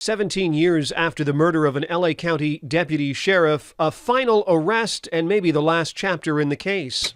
17 years after the murder of an LA County deputy sheriff, a final arrest and maybe the last chapter in the case.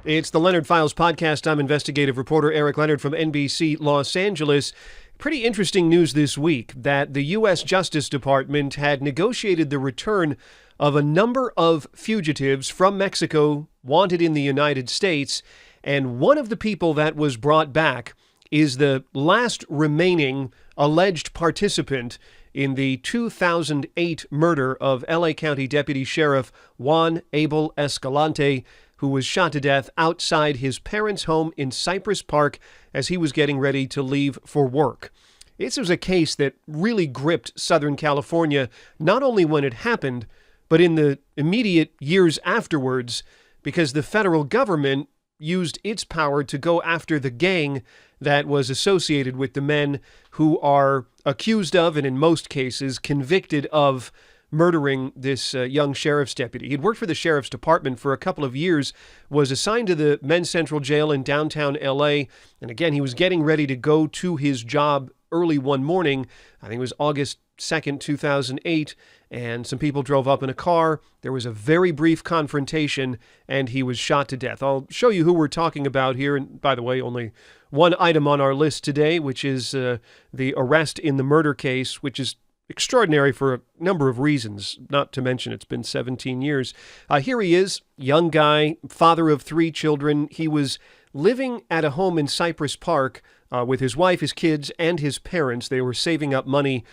It's the Leonard Files podcast. I'm investigative reporter Eric Leonard from NBC Los Angeles. Pretty interesting news this week that the U.S. Justice Department had negotiated the return of a number of fugitives from Mexico wanted in the United States, and one of the people that was brought back is the last remaining alleged participant in the 2008 murder of LA County Deputy Sheriff Juan Abel Escalante, who was shot to death outside his parents' home in Cypress Park as he was getting ready to leave for work. This was a case that really gripped Southern California, not only when it happened, but in the immediate years afterwards, because the federal government used its power to go after the gang that was associated with the men who are accused of, and in most cases, convicted of murdering this young sheriff's deputy. He'd worked for the sheriff's department for a couple of years, was assigned to the men's central jail in downtown LA, and again, he was getting ready to go to his job early one morning. I think it was August 2nd, 2008, and some people drove up in a car. There was a very brief confrontation, and he was shot to death. I'll show you who we're talking about here, and by the way, only one item on our list today, which is the arrest in the murder case, which is extraordinary for a number of reasons, not to mention it's been 17 years. Here he is, young guy, father of 3 children. He was living at a home in Cypress Park with his wife, his kids, and his parents. They were saving up money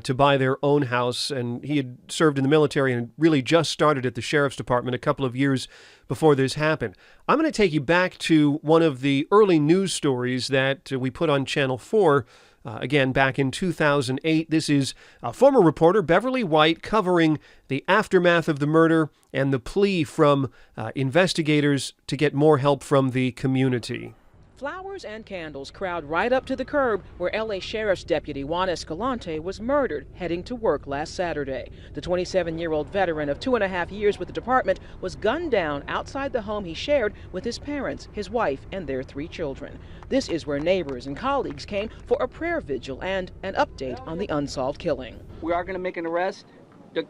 to buy their own house, and he had served in the military and really just started at the sheriff's department a couple of years before this happened. I'm going to take you back to one of the early news stories that we put on Channel 4 again, back in 2008. This is former reporter Beverly White covering the aftermath of the murder and the plea from investigators to get more help from the community. Flowers and candles crowd right up to the curb where LA Sheriff's Deputy Juan Escalante was murdered heading to work last Saturday. The 27-year-old veteran of 2.5 years with the department was gunned down outside the home he shared with his parents, his wife, and their 3 children. This is where neighbors and colleagues came for a prayer vigil and an update on the unsolved killing. We are going to make an arrest.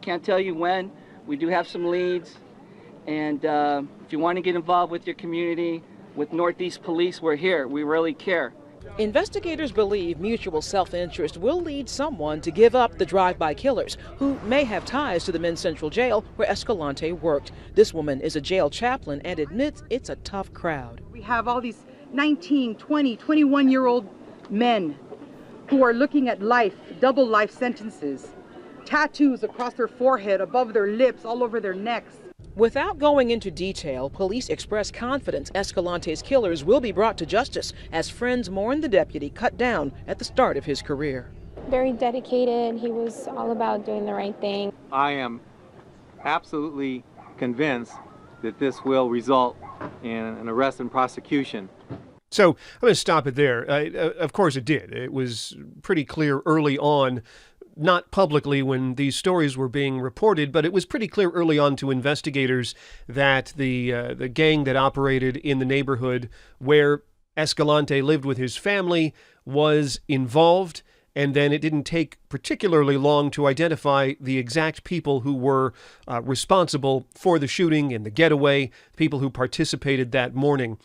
Can't tell you when. We do have some leads. And if you want to get involved with your community, with Northeast Police, we're here. We really care. Investigators believe mutual self-interest will lead someone to give up the drive-by killers who may have ties to the men's central jail where Escalante worked. This woman is a jail chaplain and admits it's a tough crowd. We have all these 19, 20, 21-year-old men who are looking at life, double life sentences, tattoos across their forehead, above their lips, all over their necks. Without going into detail, police express confidence Escalante's killers will be brought to justice as friends mourn the deputy cut down at the start of his career. Very dedicated. He was all about doing the right thing. I am absolutely convinced that this will result in an arrest and prosecution. So I'm going to stop it there. Of course it did. It was pretty clear early on, not publicly when these stories were being reported, but it was pretty clear early on to investigators that the gang that operated in the neighborhood where Escalante lived with his family was involved, and then it didn't take particularly long to identify the exact people who were responsible for the shooting and the getaway, people who participated that morning.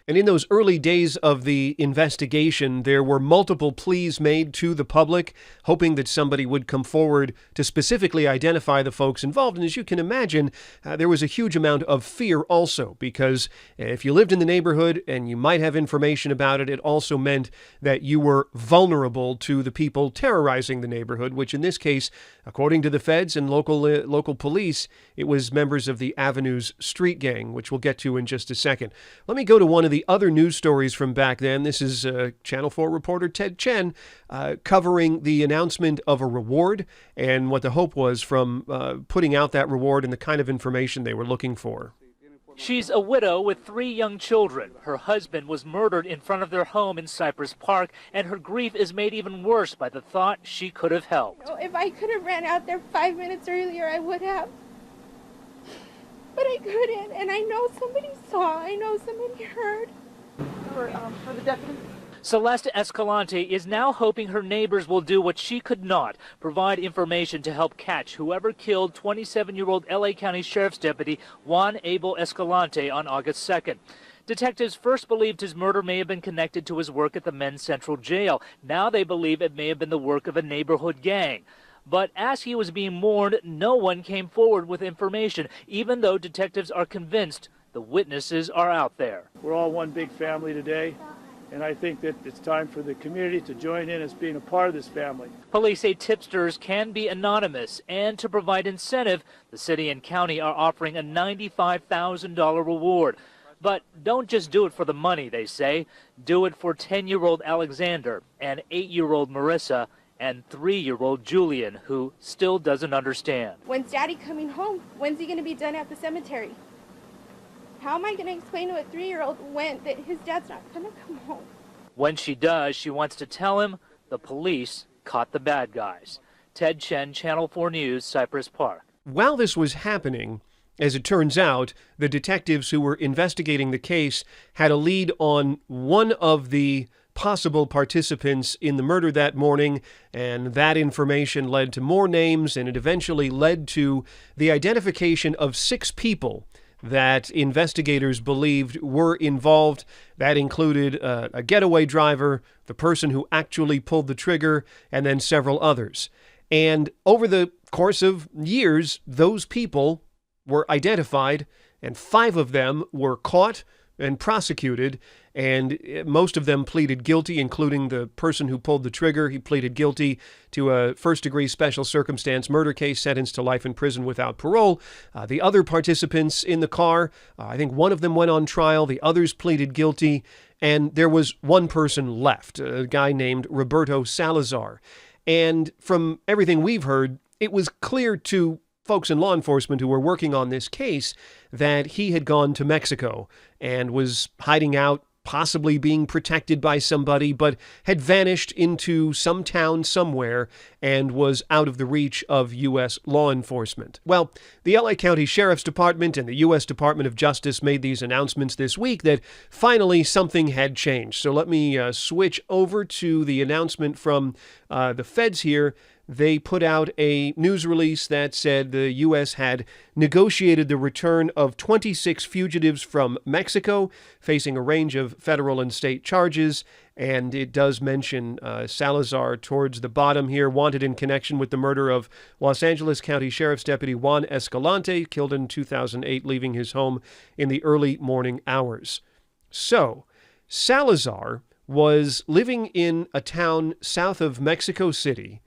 And in those early days of the investigation, there were multiple pleas made to the public, hoping that somebody would come forward to specifically identify the folks involved. And as you can imagine, there was a huge amount of fear also, because if you lived in the neighborhood and you might have information about it, it also meant that you were vulnerable to the people terrorizing the neighborhood, which in this case, according to the feds and local police, it was members of the Avenues street gang, which we'll get to in just a second. Let me go to one of the other news stories from back then. This is Channel 4 reporter Ted Chen covering the announcement of a reward and what the hope was from putting out that reward and the kind of information they were looking for. She's a widow with 3 young children. Her husband was murdered in front of their home in Cypress Park, and her grief is made even worse by the thought she could have helped. If I could have ran out there 5 minutes earlier, I would have. But I couldn't, and I know somebody saw, I know somebody heard. for the deputy? Celeste Escalante is now hoping her neighbors will do what she could not, provide information to help catch whoever killed 27-year-old LA County Sheriff's Deputy Juan Abel Escalante on August 2nd. Detectives first believed his murder may have been connected to his work at the men's central jail. Now they believe it may have been the work of a neighborhood gang. But as he was being mourned, no one came forward with information, even though detectives are convinced the witnesses are out there. We're all one big family today, and I think that it's time for the community to join in as being a part of this family. Police say tipsters can be anonymous, and to provide incentive, the city and county are offering a $95,000 reward. But don't just do it for the money, they say. Do it for 10-year-old Alexander and 8-year-old Marissa and 3-year-old Julian, who still doesn't understand. When's Daddy coming home? When's he going to be done at the cemetery? How am I going to explain to a 3-year-old that his dad's not going to come home? When she does, she wants to tell him the police caught the bad guys. Ted Chen, Channel 4 News, Cypress Park. While this was happening, as it turns out, the detectives who were investigating the case had a lead on one of the possible participants in the murder that morning, and that information led to more names, and it eventually led to the identification of 6 people that investigators believed were involved. That included a getaway driver, the person who actually pulled the trigger, and then several others. And over the course of years, those people were identified, and 5 of them were caught and prosecuted, and most of them pleaded guilty, including the person who pulled the trigger. He pleaded guilty to a first-degree special circumstance murder case, sentenced to life in prison without parole. The other participants in the car, I think one of them went on trial, the others pleaded guilty, and there was one person left, a guy named Roberto Salazar. And from everything we've heard, it was clear to folks in law enforcement who were working on this case that he had gone to Mexico and was hiding out, possibly being protected by somebody, but had vanished into some town somewhere and was out of the reach of U.S. law enforcement. Well, the LA County Sheriff's Department and the U.S. Department of Justice made these announcements this week that finally something had changed. So let me switch over to the announcement from the feds here. They put out a news release that said the U.S. had negotiated the return of 26 fugitives from Mexico, facing a range of federal and state charges. And it does mention Salazar towards the bottom here, wanted in connection with the murder of Los Angeles County Sheriff's Deputy Juan Escalante, killed in 2008, leaving his home in the early morning hours. So, Salazar was living in a town south of Mexico City,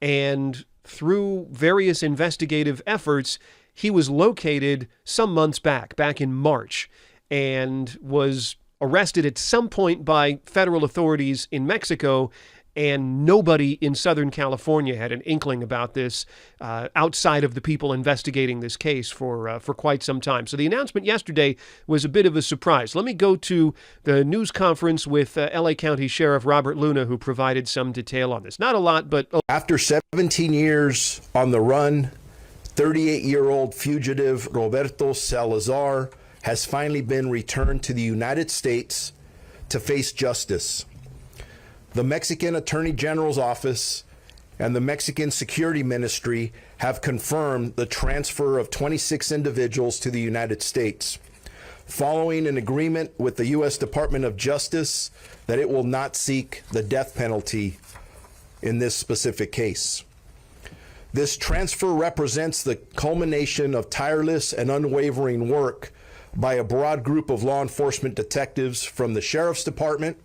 and through various investigative efforts, he was located some months back in March, and was arrested at some point by federal authorities in Mexico, and nobody in Southern California had an inkling about this outside of the people investigating this case for quite some time. So the announcement yesterday was a bit of a surprise. Let me go to the news conference with LA County Sheriff Robert Luna, who provided some detail on this. Not a lot, but... After 17 years on the run, 38-year-old fugitive Roberto Salazar has finally been returned to the United States to face justice. The Mexican Attorney General's office and the Mexican Security Ministry have confirmed the transfer of 26 individuals to the United States, following an agreement with the U.S. Department of Justice that it will not seek the death penalty in this specific case. This transfer represents the culmination of tireless and unwavering work by a broad group of law enforcement detectives from the Sheriff's Department,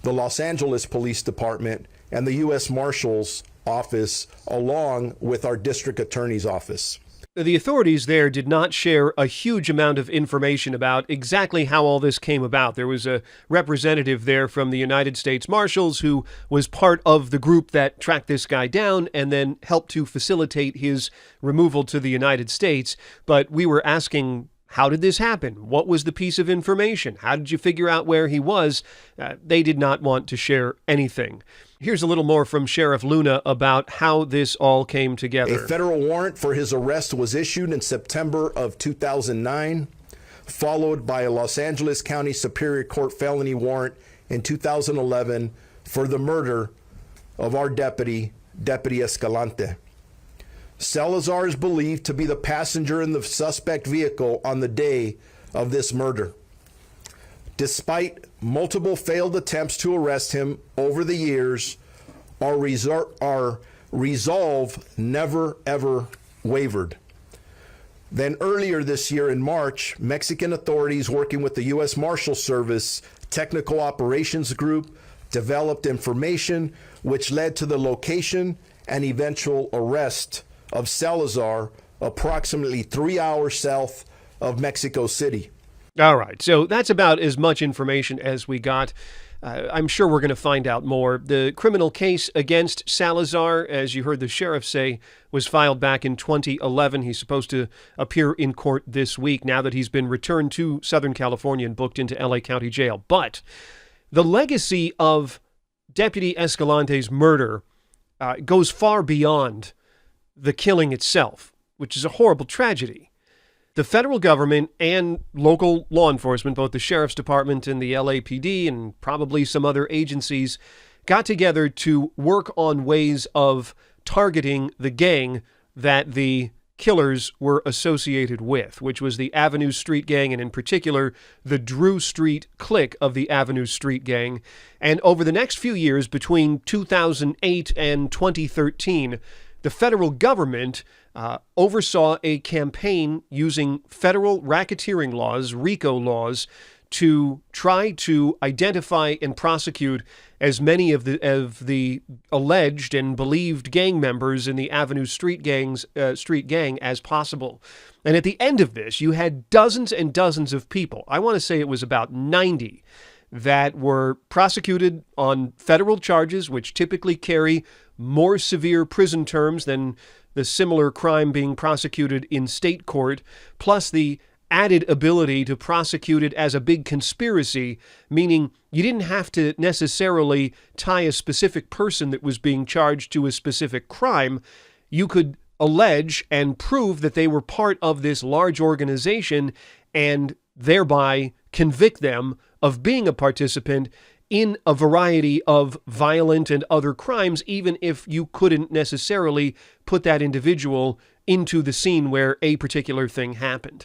the Los Angeles Police Department, and the U.S. Marshal's Office, along with our District Attorney's Office. The authorities there did not share a huge amount of information about exactly how all this came about. There was a representative there from the United States Marshals who was part of the group that tracked this guy down and then helped to facilitate his removal to the United States. But we were asking, how did this happen? What was the piece of information? How did you figure out where he was? They did not want to share anything. Here's a little more from Sheriff Luna about how this all came together. A federal warrant for his arrest was issued in September of 2009, followed by a Los Angeles County Superior Court felony warrant in 2011 for the murder of our Deputy Escalante. Salazar is believed to be the passenger in the suspect vehicle on the day of this murder. Despite multiple failed attempts to arrest him over the years, our resolve never ever wavered. Then earlier this year in March, Mexican authorities working with the U.S. Marshal Service Technical Operations Group developed information which led to the location and eventual arrest of Salazar approximately 3 hours south of Mexico City. All right, so that's about as much information as we got. I'm sure we're going to find out more. The criminal case against Salazar, as you heard the sheriff say, was filed back in 2011. He's supposed to appear in court this week now that he's been returned to Southern California and booked into LA County Jail. But the legacy of Deputy Escalante's murder goes far beyond the killing itself, which is a horrible tragedy. The federal government and local law enforcement, both the sheriff's department and the LAPD and probably some other agencies, got together to work on ways of targeting the gang that the killers were associated with, which was the Avenue Street Gang, and in particular, the Drew Street clique of the Avenue Street Gang. And over the next few years, between 2008 and 2013, the federal government oversaw a campaign using federal racketeering laws, RICO laws, to try to identify and prosecute as many of the alleged and believed gang members in the Avenue Street Gang as possible. And at the end of this, you had dozens and dozens of people. I want to say it was about 90 that were prosecuted on federal charges, which typically carry more severe prison terms than the similar crime being prosecuted in state court, plus the added ability to prosecute it as a big conspiracy, meaning you didn't have to necessarily tie a specific person that was being charged to a specific crime. You could allege and prove that they were part of this large organization and thereby convict them of being a participant in a variety of violent and other crimes, even if you couldn't necessarily put that individual into the scene where a particular thing happened.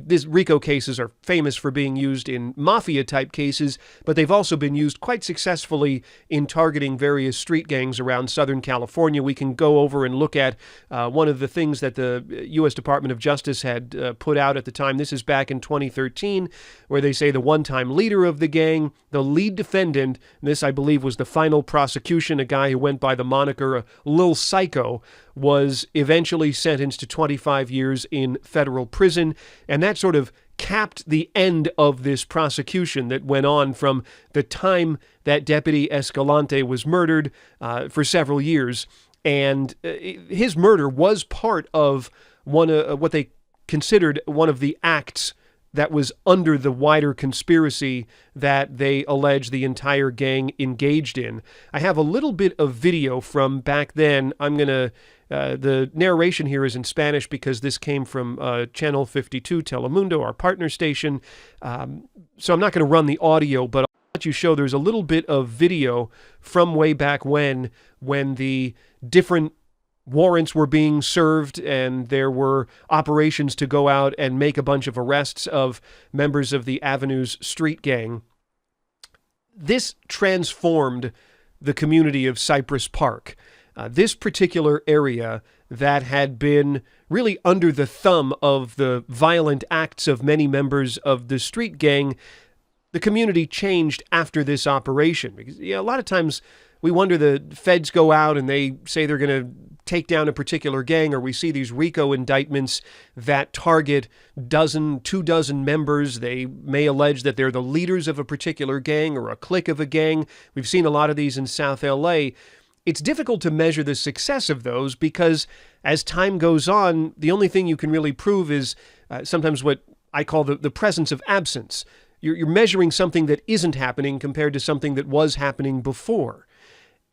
These RICO cases are famous for being used in mafia-type cases, but they've also been used quite successfully in targeting various street gangs around Southern California. We can go over and look at one of the things that the U.S. Department of Justice had put out at the time. This is back in 2013, where they say the one-time leader of the gang, the lead defendant, and this I believe was the final prosecution, a guy who went by the moniker Lil Psycho, was eventually sentenced to 25 years in federal prison, and that sort of capped the end of this prosecution that went on from the time that Deputy Escalante was murdered for several years. And his murder was part of what they considered one of the acts that was under the wider conspiracy that they allege the entire gang engaged in. I have a little bit of video from back then. The narration here is in Spanish because this came from Channel 52 Telemundo, our partner station. So I'm not going to run the audio, but I'll let you show there's a little bit of video from way back when the different warrants were being served and there were operations to go out and make a bunch of arrests of members of the Avenue's Street Gang. This transformed the community of Cypress Park. This particular area that had been really under the thumb of the violent acts of many members of the street gang, the community changed after this operation. Because a lot of times we wonder, the feds go out and they say they're going to take down a particular gang, or we see these RICO indictments that target 24 members. They may allege that they're the leaders of a particular gang or a clique of a gang. We've seen a lot of these in South LA. It's difficult to measure the success of those because as time goes on, the only thing you can really prove is sometimes what I call the presence of absence. You're measuring something that isn't happening compared to something that was happening before.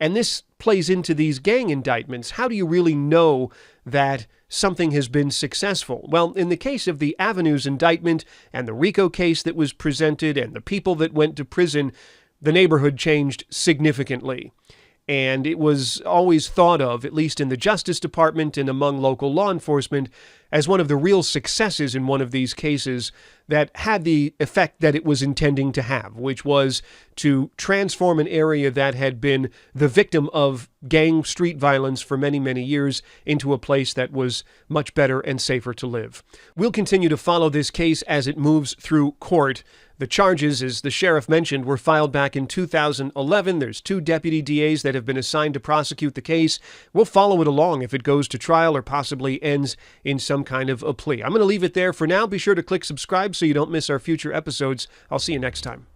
And this plays into these gang indictments. How do you really know that something has been successful? Well, in the case of the Avenues indictment and the RICO case that was presented and the people that went to prison, the neighborhood changed significantly. And it was always thought of, at least in the Justice Department and among local law enforcement, as one of the real successes in one of these cases that had the effect that it was intending to have, which was to transform an area that had been the victim of gang street violence for many, many years into a place that was much better and safer to live. We'll continue to follow this case as it moves through court. The charges, as the sheriff mentioned, were filed back in 2011. There's 2 deputy DAs that have been assigned to prosecute the case. We'll follow it along if it goes to trial or possibly ends in some kind of a plea. I'm going to leave it there for now. Be sure to click subscribe so you don't miss our future episodes. I'll see you next time.